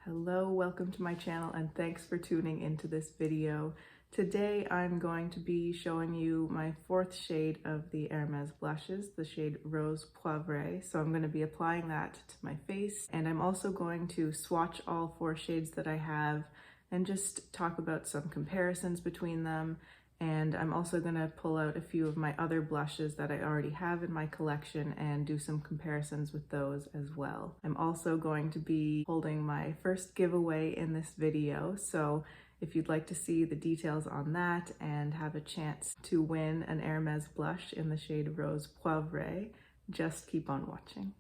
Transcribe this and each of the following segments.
Hello, welcome to my channel and thanks for tuning into this video. Today I'm going to be showing you my fourth shade of the Hermès blushes, the shade Rose Poivré. So I'm going to be applying that to my face, and I'm also going to swatch all four shades that I have and just talk about some comparisons between them. And I'm also going to pull out a few of my other blushes that I already have in my collection and do some comparisons with those as well. I'm also going to be holding my first giveaway in this video, so if you'd like to see the details on that and have a chance to win an Hermès blush in the shade Rose Poivré, just keep on watching.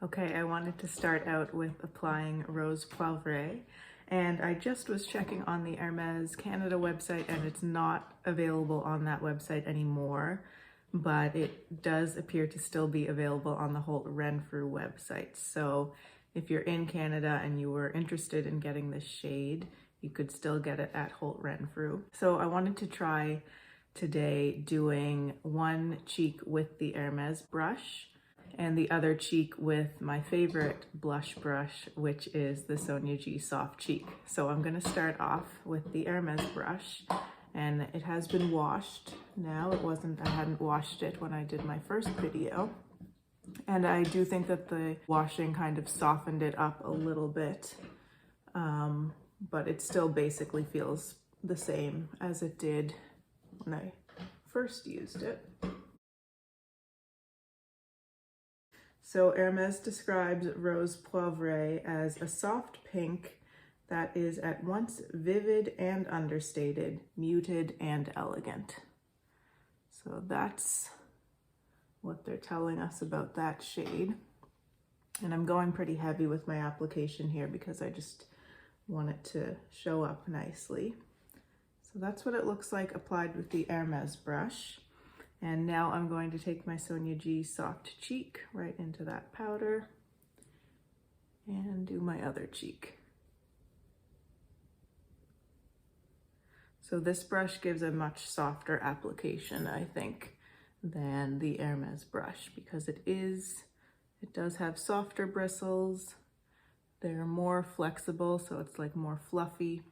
Okay, I wanted to start out with applying Rose Poivré. And I just was checking on the Hermès Canada website and it's not available on that website anymore, but it does appear to still be available on the Holt Renfrew website. So if you're in Canada and you were interested in getting this shade, you could still get it at Holt Renfrew. So I wanted to try today doing one cheek with the Hermès brush and the other cheek with my favorite blush brush, which is the Sonia G Soft Cheek. So I'm gonna start off with the Hermès brush, and it has been washed now. I hadn't washed it when I did my first video. And I do think that the washing kind of softened it up a little bit, but it still basically feels the same as it did when I first used it. So Hermès describes Rose Poivré as a soft pink that is at once vivid and understated, muted and elegant. So that's what they're telling us about that shade. And I'm going pretty heavy with my application here because I just want it to show up nicely. So that's what it looks like applied with the Hermès brush. And now I'm going to take my Sonia G Soft Cheek right into that powder and do my other cheek. So this brush gives a much softer application, I think, than the Hermès brush because it does have softer bristles. They're more flexible, so it's like more fluffy,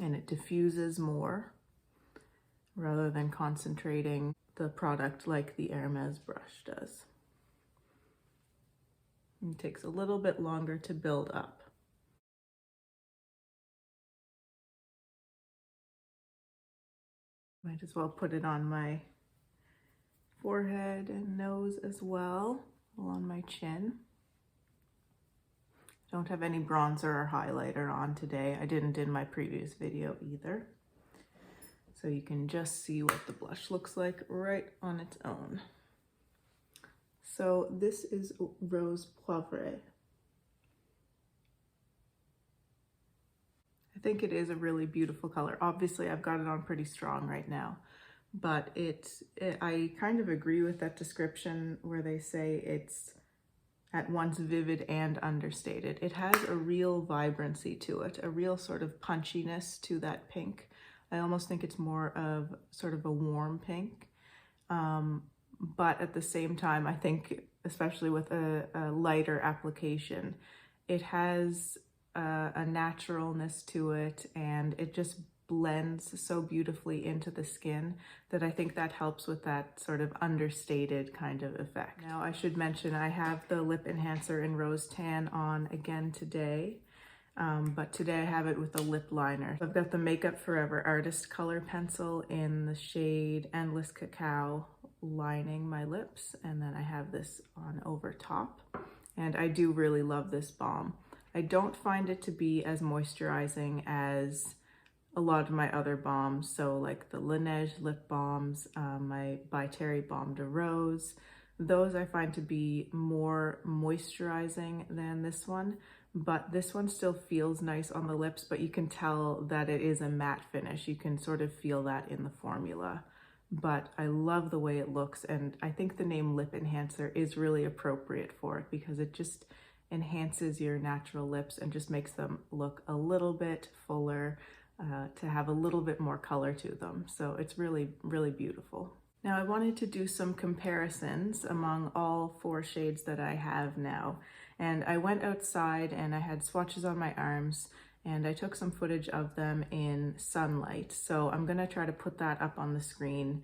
and it diffuses more rather than concentrating the product like the Hermès brush does. It takes a little bit longer to build up. Might as well put it on my forehead and nose as well, along my chin. Don't have any bronzer or highlighter on today. I didn't in my previous video either. So you can just see what the blush looks like right on its own. So this is Rose Poivré. I think it is a really beautiful color. Obviously, I've got it on pretty strong right now, but I kind of agree with that description where they say it's at once vivid and understated. It has a real vibrancy to it, a real sort of punchiness to that pink. I almost think it's more of sort of a warm pink, but at the same time, I think, especially with a lighter application, it has a naturalness to it, and it just blends so beautifully into the skin that I think that helps with that sort of understated kind of effect. Now, I should mention I have the lip enhancer in Rose Tan on again today. But today I have it with a lip liner. I've got the Makeup Forever Artist Color Pencil in the shade Endless Cacao lining my lips, and then I have this on over top. And I do really love this balm. I don't find it to be as moisturizing as a lot of my other balms, so like the Laneige lip balms, my By Terry Balm de Rose. Those I find to be more moisturizing than this one. But this one still feels nice on the lips, but you can tell that it is a matte finish. You can sort of feel that in the formula. But I love the way it looks, and I think the name lip enhancer is really appropriate for it because it just enhances your natural lips and just makes them look a little bit fuller, to have a little bit more color to them. So it's really, really beautiful. Now I wanted to do some comparisons among all four shades that I have now. And I went outside and I had swatches on my arms and I took some footage of them in sunlight. So I'm gonna try to put that up on the screen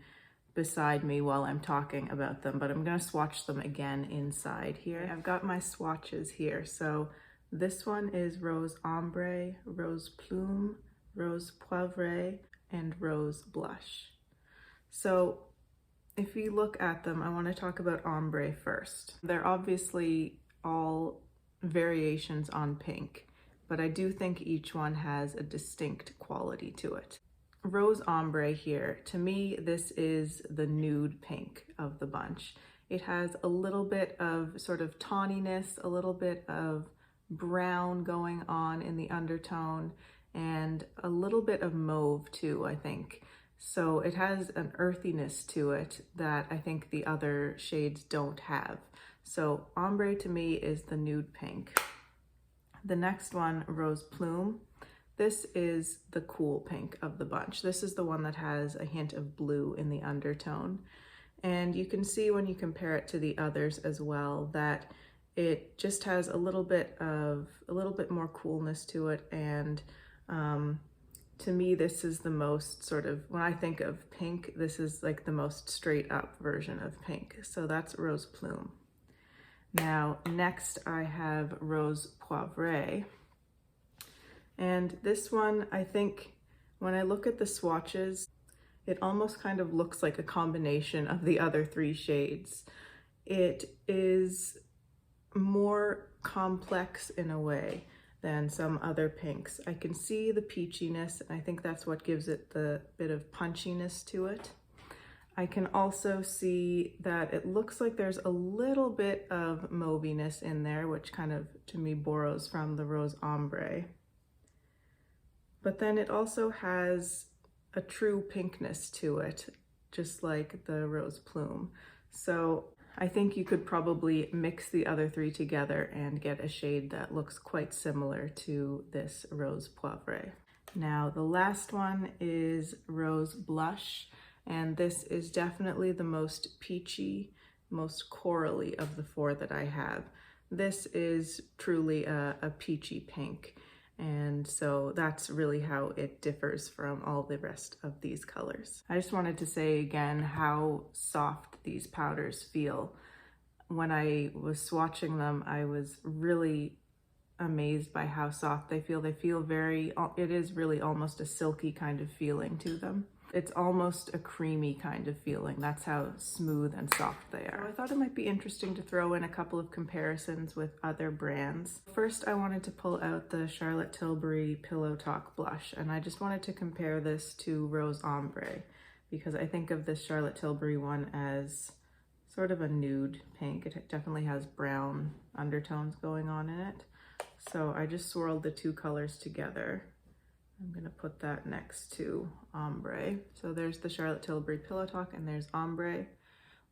beside me while I'm talking about them, but I'm gonna swatch them again inside here. I've got my swatches here. So this one is Rose Ombré, Rose Plume, Rose Poivré, and Rose Blush. So if you look at them, I want to talk about Ombré first. They're obviously all variations on pink, but I do think each one has a distinct quality to it. Rose Ombré here, to me, this is the nude pink of the bunch. It has a little bit of sort of tawniness, a little bit of brown going on in the undertone, and a little bit of mauve too, I think. So it has an earthiness to it that I think the other shades don't have. So Ombré to me is the nude pink. The next one, Rose Plume. This is the cool pink of the bunch. This is the one that has a hint of blue in the undertone. And you can see when you compare it to the others as well that it just has a little bit more coolness to it. And to me, this is the most sort of, when I think of pink, this is like the most straight up version of pink. So that's Rose Plume. Now, next I have Rose Poivré. And this one, I think when I look at the swatches, it almost kind of looks like a combination of the other three shades. It is more complex in a way than some other pinks. I can see the peachiness, and I think that's what gives it the bit of punchiness to it. I can also see that it looks like there's a little bit of mauviness in there, which kind of, to me, borrows from the Rose Ombré. But then it also has a true pinkness to it, just like the Rose Plume. So I think you could probably mix the other three together and get a shade that looks quite similar to this Rose Poivré. Now, the last one is Rose Blush, and this is definitely the most peachy, most corally of the four that I have. This is truly a peachy pink, and so that's really how it differs from all the rest of these colors. I just wanted to say again how soft these powders feel. When I was swatching them, I was really amazed by how soft they feel. They feel very, it is really almost a silky kind of feeling to them. It's almost a creamy kind of feeling. That's how smooth and soft they are. So I thought it might be interesting to throw in a couple of comparisons with other brands. First, I wanted to pull out the Charlotte Tilbury Pillow Talk blush, and I just wanted to compare this to Rose Ombré because I think of this Charlotte Tilbury one as sort of a nude pink. It definitely has brown undertones going on in it. So I just swirled the two colors together. I'm gonna put that next to Ombré. So there's the Charlotte Tilbury Pillow Talk and there's Ombré.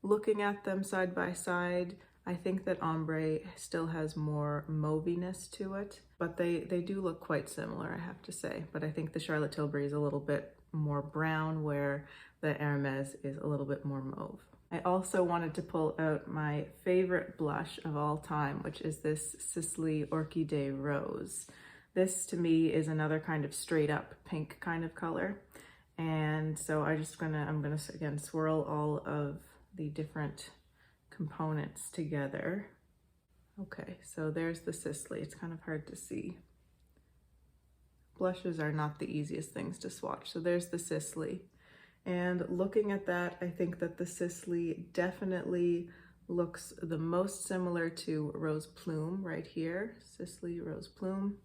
Looking at them side by side, I think that Ombré still has more mauviness to it, but they do look quite similar, I have to say. But I think the Charlotte Tilbury is a little bit more brown, where the Hermès is a little bit more mauve. I also wanted to pull out my favorite blush of all time, which is this Sisley Orchidée Rose. This to me is another kind of straight up pink kind of color. And so I'm gonna again swirl all of the different components together. Okay, so there's the Sisley. It's kind of hard to see. Blushes are not the easiest things to swatch. So there's the Sisley. And looking at that, I think that the Sisley definitely looks the most similar to Rose Plume right here. Sisley, Rose Plume.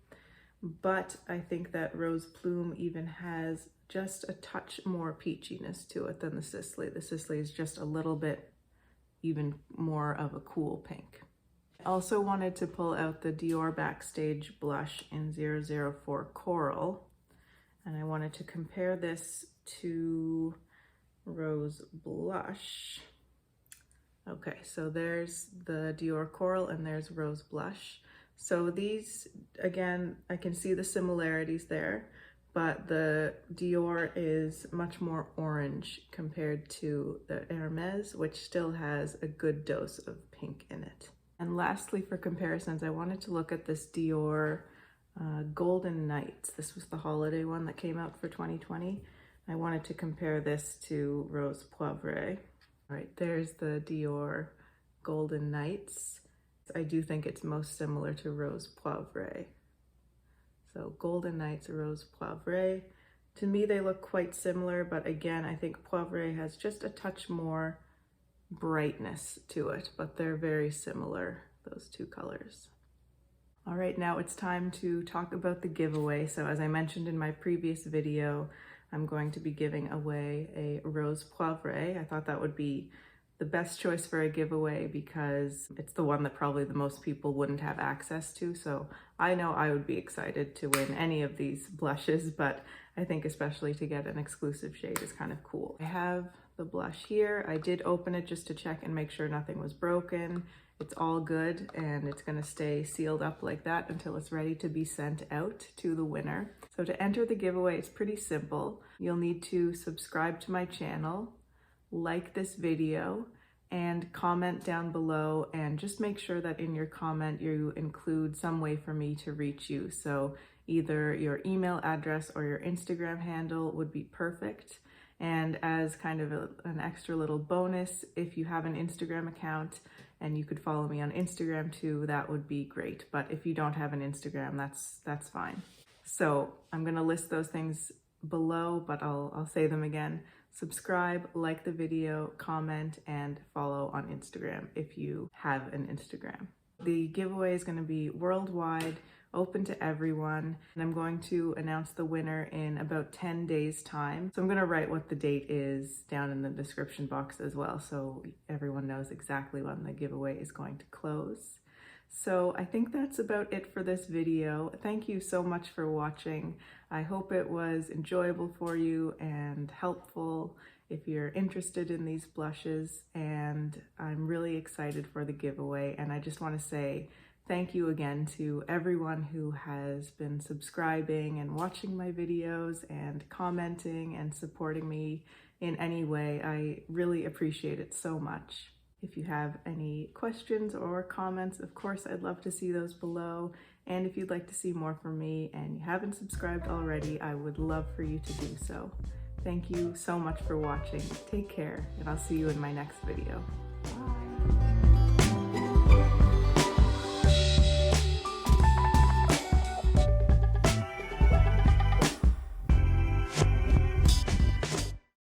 But I think that Rose Plume even has just a touch more peachiness to it than the Sisley. The Sisley is just a little bit even more of a cool pink. I also wanted to pull out the Dior Backstage blush in 004 Coral. And I wanted to compare this to Rose Blush. Okay, so there's the Dior Coral and there's Rose Blush. So these, again, I can see the similarities there, but the Dior is much more orange compared to the Hermès, which still has a good dose of pink in it. And lastly, for comparisons, I wanted to look at this Dior Golden Nights. This was the holiday one that came out for 2020. I wanted to compare this to Rose Poivré. All right, there's the Dior Golden Nights. I do think it's most similar to Rose Poivré. So Golden Nights, Rose Poivré. To me, they look quite similar, but again, I think Poivre has just a touch more brightness to it, but they're very similar, those two colors. All right, now it's time to talk about the giveaway. So as I mentioned in my previous video, I'm going to be giving away a Rose Poivré. I thought that would be the best choice for a giveaway because it's the one that probably the most people wouldn't have access to. So I know I would be excited to win any of these blushes, but I think especially to get an exclusive shade is kind of cool. I have the blush here. I did open it just to check and make sure nothing was broken. It's all good and it's gonna stay sealed up like that until it's ready to be sent out to the winner. So to enter the giveaway, it's pretty simple. You'll need to subscribe to my channel, like this video, and comment down below, and just make sure that in your comment you include some way for me to reach you. So either your email address or your Instagram handle would be perfect. And as kind of an extra little bonus, if you have an Instagram account and you could follow me on Instagram too, that would be great. But if you don't have an Instagram, that's fine. So I'm gonna list those things below, but I'll say them again. Subscribe, like the video, comment, and follow on Instagram if you have an Instagram. The giveaway is going to be worldwide, open to everyone, and I'm going to announce the winner in about 10 days time. So I'm going to write what the date is down in the description box as well, so everyone knows exactly when the giveaway is going to close. So I think that's about it for this video. Thank you so much for watching. I hope it was enjoyable for you and helpful if you're interested in these blushes, and I'm really excited for the giveaway. And I just want to say thank you again to everyone who has been subscribing and watching my videos and commenting and supporting me in any way. I really appreciate it so much. If you have any questions or comments, of course, I'd love to see those below. And if you'd like to see more from me and you haven't subscribed already, I would love for you to do so. Thank you so much for watching. Take care, and I'll see you in my next video. Bye.